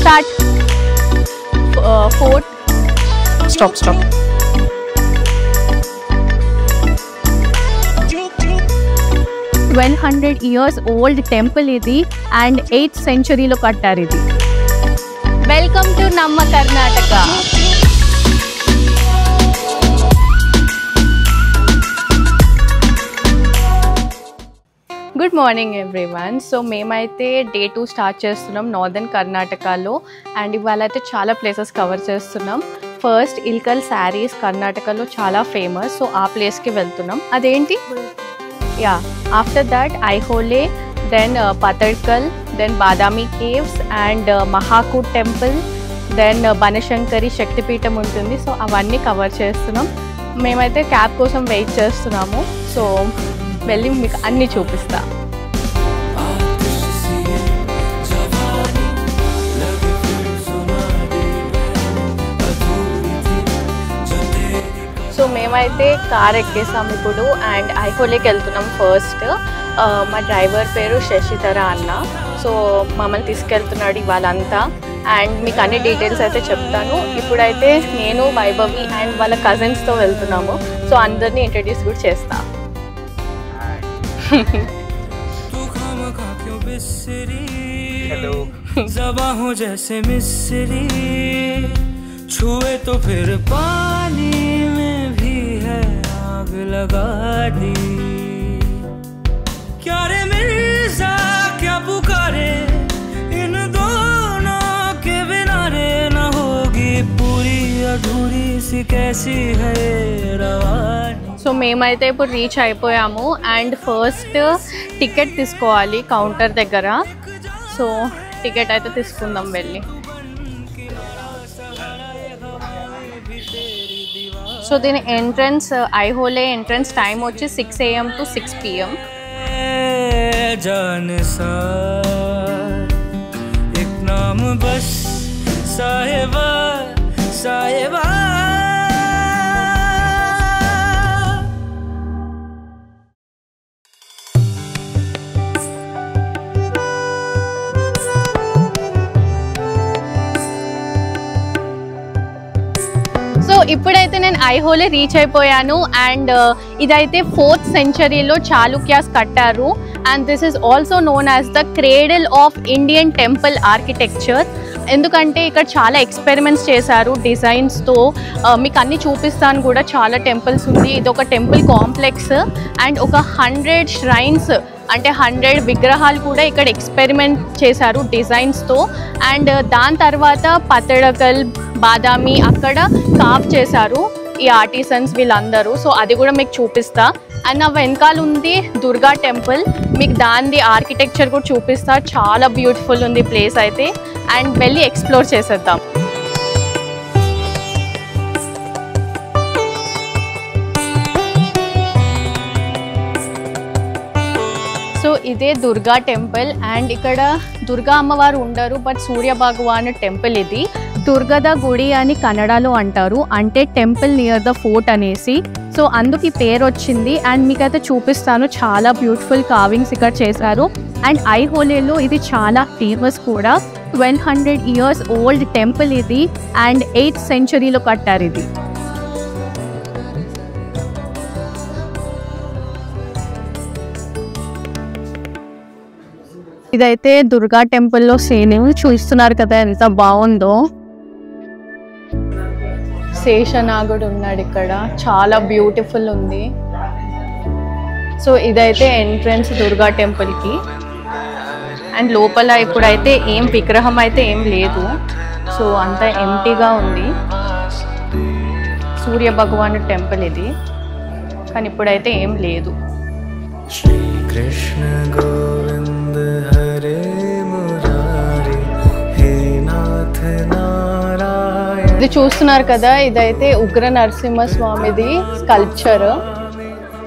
start. Fort. Stop. 1200 years old temple ఇది and 8th century లో కట్టారు ఇది. Welcome to Namma Karnataka. Good morning everyone. So మేమైతే డే 2 స్టార్ట్ చేస్తున్నాం నార్దర్న్ కర్ణాటకలో అండ్ ఇవాళ అయితే చాలా ప్లేసెస్ కవర్ చేస్తున్నాం. ఫస్ట్ ఇల్కల్ శారీస్ కర్ణాటకలో చాలా ఫేమస్, సో ఆ ప్లేస్కి వెళ్తున్నాం. అదేంటి? Yeah, after that Aihole, then Pattadakal, then Badami caves and Mahakut temple, then Banashankari శక్తిపీఠం ఉంటుంది. సో అవన్నీ కవర్ చేస్తున్నాం. మేమైతే క్యాబ్ కోసం వెయిట్ చేస్తున్నాము. సో వెళ్ళి మీకు అన్నీ చూపిస్తా. సో మేమైతే కార్ ఎక్కేసాం ఇప్పుడు అండ్ ఐహోలేకి వెళ్తున్నాం. ఫస్ట్ మా డ్రైవర్ పేరు శశిధర అన్న. సో మమ్మల్ని తీసుకెళ్తున్నాడు ఇవాళంతా అండ్ మీకు అన్ని డీటెయిల్స్ అయితే చెప్తాను. ఇప్పుడైతే నేను, వైభవి అండ్ వాళ్ళ కజిన్స్తో వెళ్తున్నాము. సో అందరినీ ఇంట్రడ్యూస్ కూడా చేస్తా. हेलो ज़बां हो जैसे मिस्री, छुए तो फिर पानी में भी है आग लगा दी। क्या रे मिर्ज़ा क्या पुकारे, इन दोनों के बिना रे न होगी पूरी अधूरी सी कैसी है रवानी. సో మేమైతే ఇప్పుడు రీచ్ అయిపోయాము అండ్ ఫస్ట్ టికెట్ తీసుకోవాలి కౌంటర్ దగ్గర. సో టికెట్ అయితే తీసుకుందాం వెళ్ళి. సో దీని ఎంట్రన్స్ ఐహోలే ఎంట్రన్స్ టైం వచ్చి 6 AM to 6 PM. एक नाम बस साहिबा साहिबा. సో ఇప్పుడైతే నేను ఐహోలే రీచ్ అయిపోయాను అండ్ ఇదైతే 4th centuryలో చాళుక్యాస్ కట్టారు and this is also known as the cradle of Indian temple architecture. ఎందుకంటే ఇక్కడ చాలా ఎక్స్పెరిమెంట్స్ చేశారు డిజైన్స్తో. మీకు అన్నీ చూపిస్తాను కూడా. చాలా టెంపుల్స్ ఉంది. ఇది ఒక టెంపుల్ కాంప్లెక్స్ అండ్ ఒక 100 shrines అంటే 100 విగ్రహాలు కూడా ఇక్కడ ఎక్స్పెరిమెంట్ చేశారు డిజైన్స్తో. అండ్ దాని తర్వాత పతడకల్, బాదామి అక్కడ కావ్ చేశారు ఈ ఆర్టిసన్స్ వీళ్ళందరూ. సో అది కూడా మీకు చూపిస్తా. అండ్ నా వెనకాల ఉంది దుర్గా టెంపుల్. మీకు దాని ఆర్కిటెక్చర్ కూడా చూపిస్తా. చాలా బ్యూటిఫుల్ ఉంది ప్లేస్ అయితే అండ్ వెళ్ళి ఎక్స్ప్లోర్ చేసేద్దాం. సో ఇదే దుర్గా టెంపుల్ అండ్ ఇక్కడ దుర్గా అమ్మవారు ఉండరు బట్ సూర్య భగవాన్ టెంపుల్ ఇది. దుర్గద గుడి అని కన్నడలో అంటారు, అంటే టెంపుల్ నియర్ ద ఫోర్ట్ అనేసి. సో అందుకు ఈ పేరు వచ్చింది అండ్ మీకైతే చూపిస్తాను. చాలా బ్యూటిఫుల్ కార్వింగ్స్ ఇక్కడ చేశారు అండ్ ఐహోలేలో ఇది చాలా ఫేమస్ కూడా. 1200 years ఓల్డ్ టెంపుల్ ఇది అండ్ 8th centuryలో కట్టారు ఇది. ఇదైతే దుర్గా టెంపుల్లో సేమ్ చూస్తున్నారు కదా ఎంత బాగుందో. శేషనాగుడు ఉన్నాడు ఇక్కడ, చాలా బ్యూటిఫుల్ ఉంది. సో ఇదైతే ఎంట్రన్స్ దుర్గా టెంపుల్కి అండ్ లోపల ఇప్పుడైతే ఏం విగ్రహం అయితే ఏం లేదు. సో అంతా ఎంటీగా ఉంది. సూర్య భగవాన్ టెంపుల్ ఇది, కానీ ఇప్పుడైతే ఏం లేదు. కృష్ణ గోవింద హరే మురారి హే నాథ నారాయణ. ఇది చూస్తున్నారు కదా, ఇదైతే ఉగ్ర నరసింహస్వామిది స్కల్ప్చర్.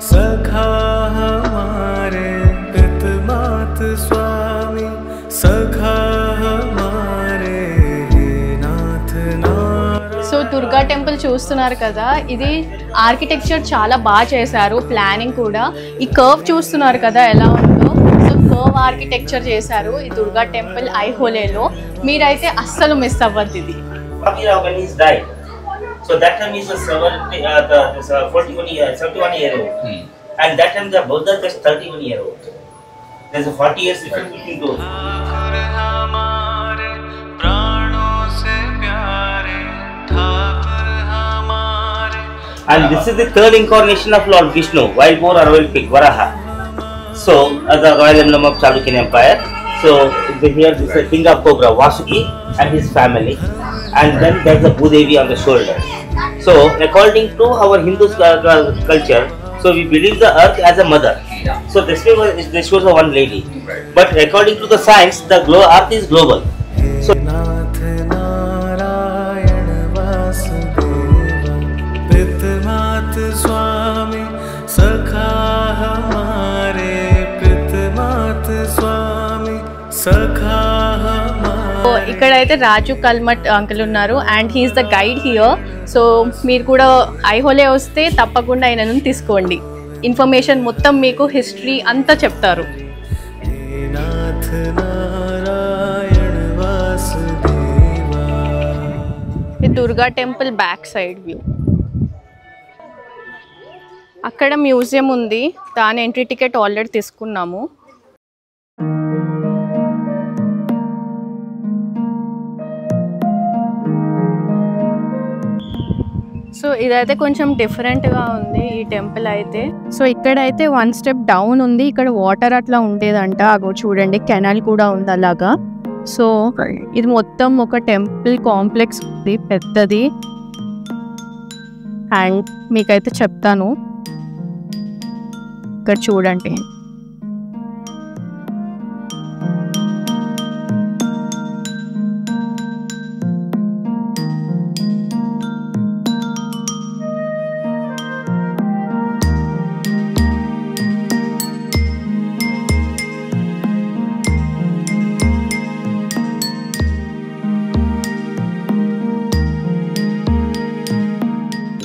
సఖా హమారే పితమాత స్వామి సఖా హమారే హే నాథ నారాయణ. సో దుర్గా టెంపుల్ చూస్తున్నారు కదా, ఇది ఆర్కిటెక్చర్ చాలా బాగా చేశారు, ప్లానింగ్ కూడా. ఈ కర్వ్ చూస్తున్నారు కదా ఎలా ఉందో. సో సూపర్ ఆర్కిటెక్చర్ చేశారు ఈ దుర్గా టెంపుల్ ఐహోలేలో. మీరైతే అస్సలు మిస్ అవ్వద్దు ఇది. When he died, so that time is 71 year old, and that time the Buddha was 31 year old. There's a 40 years difference between those. And this is the third incarnation of Lord Vishnu, wild boar or wild pig, Varaha. So, as the royal emblem of Chalukyan Empire. So, here this is the king of Cobra, Vasuki, and his family. And then there's the Bhudevi on the shoulder. So, according to our Hindu culture, so we believe the earth as a mother. So, this was a one lady. But according to the science, the earth is global. So, स्वामी सखा हमारे पितमात स्वामी सखा so ఇక్కడైతే రాజు కల్మట్ uncle ఉన్నారు and he's the guide here. So మీరు కూడా ఐహోలే వస్తే తప్పకుండా ఆయనను తీసుకోండి. ఇన్ఫర్మేషన్ మొత్తం మీకు హిస్టరీ అంతా చెప్తారు. ఇది Durga temple back side view. అక్కడ మ్యూజియం ఉంది, దాని ఎంట్రీ టికెట్ ఆల్రెడీ తీసుకున్నాము. సో ఇదైతే కొంచెం డిఫరెంట్గా ఉంది ఈ టెంపుల్ అయితే. సో ఇక్కడైతే 1 స్టెప్ డౌన్ ఉంది, ఇక్కడ వాటర్ అట్లా ఉండేదంట. అగో చూడండి కెనాల్ కూడా ఉంది అలాగా. సో ఇది మొత్తం ఒక టెంపుల్ కాంప్లెక్స్ ఉంది పెద్దది. అండ్ మీకైతే చెప్తాను, ఇక్కడ చూడండి.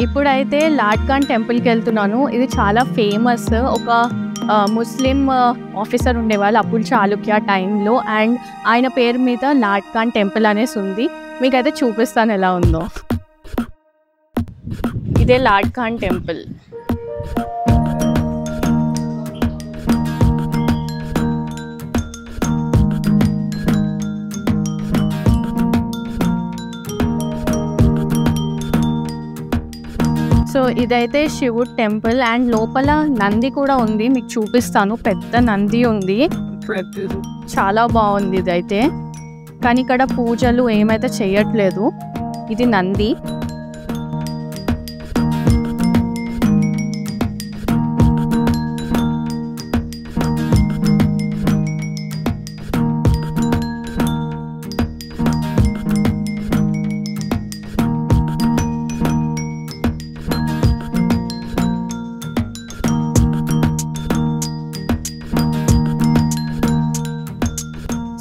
ఇప్పుడైతే లాడ్కాన్ టెంపుల్కి వెళ్తున్నాను. ఇది చాలా ఫేమస్. ఒక ముస్లిం ఆఫీసర్ ఉండేవాళ్ళు అప్పుడు చాళుక్య టైంలో, అండ్ ఆయన పేరు మీద లాడ్కాన్ టెంపుల్ అనేసి ఉంది. మీకైతే చూపిస్తాను ఎలా ఉందో. ఇదే లాడ్కాన్ టెంపుల్. సో ఇదైతే శివుడు టెంపుల్ అండ్ లోపల నంది కూడా ఉంది, మీకు చూపిస్తాను. పెద్ద నంది ఉంది, చాలా బాగుంది ఇదైతే. కానీ ఇక్కడ పూజలు ఏమైతే చేయట్లేదు. ఇది నంది.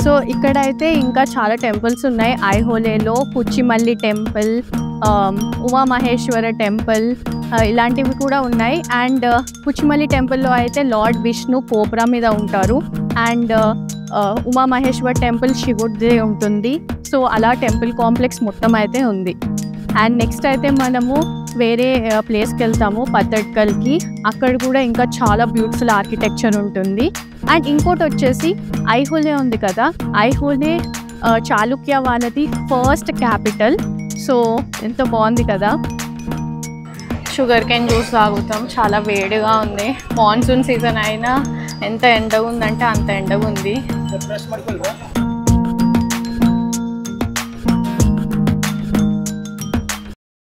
సో ఇక్కడైతే ఇంకా చాలా టెంపుల్స్ ఉన్నాయి ఐహోలేలో. పుచ్చిమల్లి టెంపుల్, ఉమామహేశ్వర టెంపుల్, ఇలాంటివి కూడా ఉన్నాయి. అండ్ పుచ్చిమల్లి టెంపుల్లో అయితే లార్డ్ విష్ణు కోబ్రా మీద ఉంటారు. అండ్ ఉమామహేశ్వర టెంపుల్ శివుడిదే ఉంటుంది. సో అలా టెంపుల్ కాంప్లెక్స్ మొత్తం అయితే ఉంది. అండ్ నెక్స్ట్ అయితే మనము వేరే ప్లేస్కి వెళ్తాము, పత్తడ్కల్కి. అక్కడ కూడా ఇంకా చాలా బ్యూటిఫుల్ ఆర్కిటెక్చర్ ఉంటుంది. అండ్ ఇంకోటి వచ్చేసి ఐహోలే ఉంది కదా, ఐహోలే చాళుక్య వాళ్ళది ఫస్ట్ క్యాపిటల్. సో ఎంత బాగుంది కదా. షుగర్ కేన్ జ్యూస్ తాగుతాం, చాలా వేడిగా ఉంది. మాన్సూన్ సీజన్ అయినా ఎంత ఎండగా ఉందంటే అంత ఎండగా ఉంది.